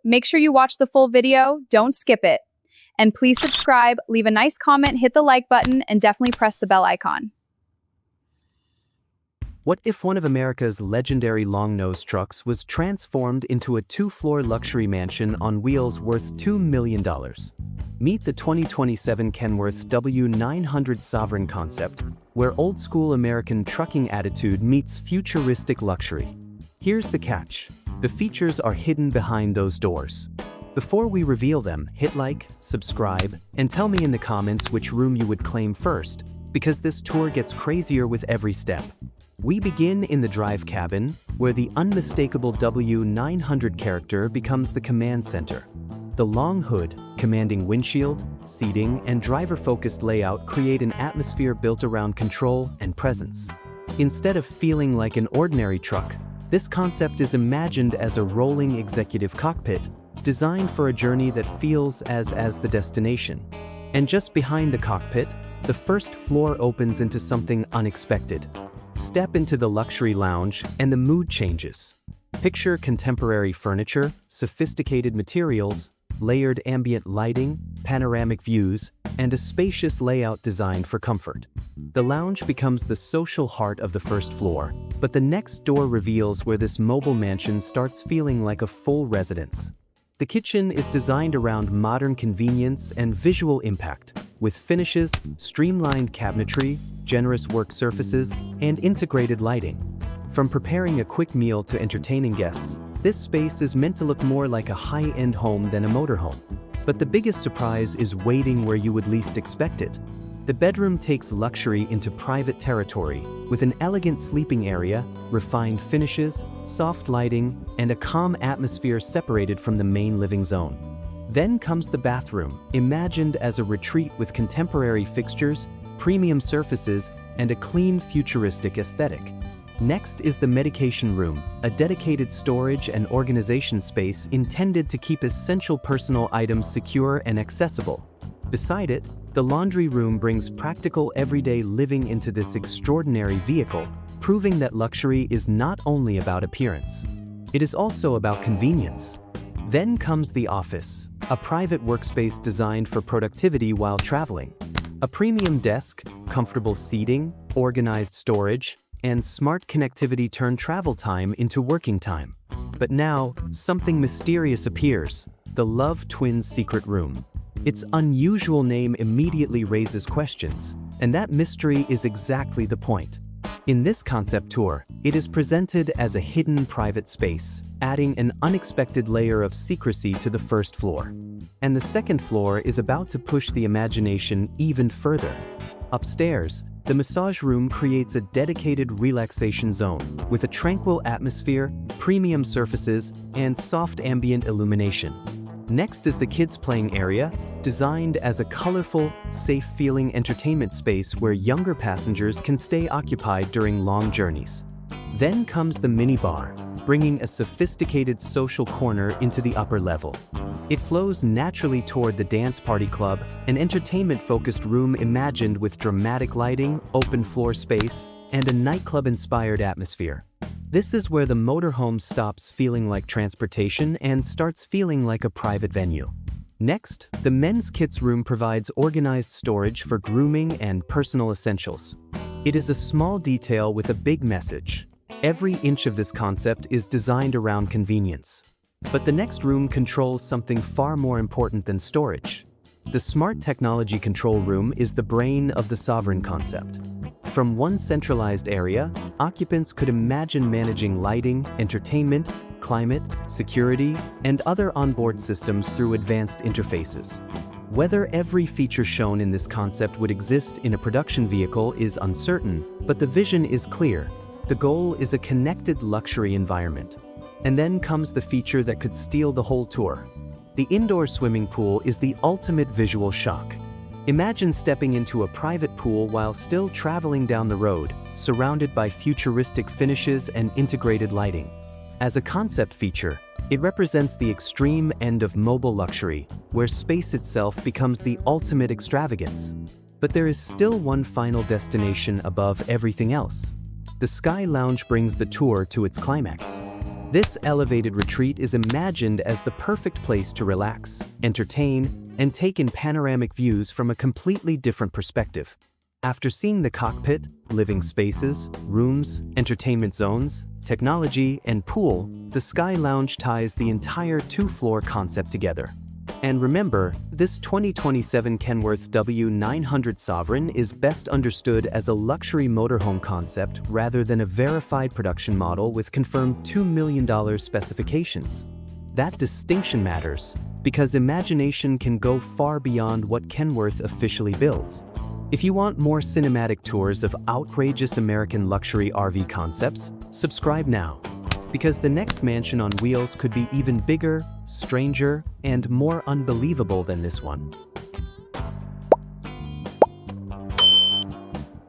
Make sure you watch the full video, don't skip it. And please subscribe, leave a nice comment, hit the like button, and definitely press the bell icon. What if one of America's legendary long-nose trucks was transformed into a two-floor luxury mansion on wheels worth $2 million? Meet the 2027 Kenworth W900 Sovereign concept, where old-school American trucking attitude meets futuristic luxury. Here's the catch. The features are hidden behind those doors. Before we reveal them, hit like, subscribe, and tell me in the comments which room you would claim first, because this tour gets crazier with every step. We begin in the drive cabin, where the unmistakable W900 character becomes the command center. The long hood, commanding windshield, seating, and driver-focused layout create an atmosphere built around control and presence. Instead of feeling like an ordinary truck, this concept is imagined as a rolling executive cockpit, designed for a journey that feels as the destination. And just behind the cockpit, the first floor opens into something unexpected. Step into the luxury lounge and the mood changes. Picture contemporary furniture, sophisticated materials, layered ambient lighting, panoramic views, and a spacious layout designed for comfort. The lounge becomes the social heart of the first floor, but the next door reveals where this mobile mansion starts feeling like a full residence. The kitchen is designed around modern convenience and visual impact, with finishes, streamlined cabinetry, generous work surfaces, and integrated lighting. From preparing a quick meal to entertaining guests, this space is meant to look more like a high-end home than a motorhome. But the biggest surprise is waiting where you would least expect it. The bedroom takes luxury into private territory, with an elegant sleeping area, refined finishes, soft lighting, and a calm atmosphere separated from the main living zone. Then comes the bathroom, imagined as a retreat with contemporary fixtures, premium surfaces, and a clean, futuristic aesthetic. Next is the medication room, a dedicated storage and organization space intended to keep essential personal items secure and accessible. Beside it, the laundry room brings practical everyday living into this extraordinary vehicle, proving that luxury is not only about appearance. It is also about convenience. Then comes the office, a private workspace designed for productivity while traveling. A premium desk, comfortable seating, organized storage, and smart connectivity turn travel time into working time. But now, something mysterious appears, the Love Twins secret room. Its unusual name immediately raises questions, and that mystery is exactly the point. In this concept tour, it is presented as a hidden private space, adding an unexpected layer of secrecy to the first floor. And the second floor is about to push the imagination even further. Upstairs, the massage room creates a dedicated relaxation zone with a tranquil atmosphere, premium surfaces, and soft ambient illumination. Next is the kids' playing area, designed as a colorful, safe-feeling entertainment space where younger passengers can stay occupied during long journeys. Then comes the minibar, bringing a sophisticated social corner into the upper level. It flows naturally toward the dance party club, an entertainment-focused room imagined with dramatic lighting, open floor space, and a nightclub-inspired atmosphere. This is where the motorhome stops feeling like transportation and starts feeling like a private venue. Next, the men's kits room provides organized storage for grooming and personal essentials. It is a small detail with a big message. Every inch of this concept is designed around convenience. But the next room controls something far more important than storage. The smart technology control room is the brain of the Sovereign concept. From one centralized area, occupants could imagine managing lighting, entertainment, climate, security, and other onboard systems through advanced interfaces. Whether every feature shown in this concept would exist in a production vehicle is uncertain, but the vision is clear. The goal is a connected luxury environment. And then comes the feature that could steal the whole tour. The indoor swimming pool is the ultimate visual shock. Imagine stepping into a private pool while still traveling down the road, surrounded by futuristic finishes and integrated lighting. As a concept feature, it represents the extreme end of mobile luxury, where space itself becomes the ultimate extravagance. But there is still one final destination above everything else. The Sky Lounge brings the tour to its climax. This elevated retreat is imagined as the perfect place to relax, entertain, and take in panoramic views from a completely different perspective. After seeing the cockpit, living spaces, rooms, entertainment zones, technology, and pool, the Sky Lounge ties the entire two-floor concept together. And remember, this 2027 Kenworth W900 Sovereign is best understood as a luxury motorhome concept rather than a verified production model with confirmed $2 million specifications. That distinction matters, because imagination can go far beyond what Kenworth officially builds. If you want more cinematic tours of outrageous American luxury RV concepts, subscribe now, because the next mansion on wheels could be even bigger, stranger, and more unbelievable than this one.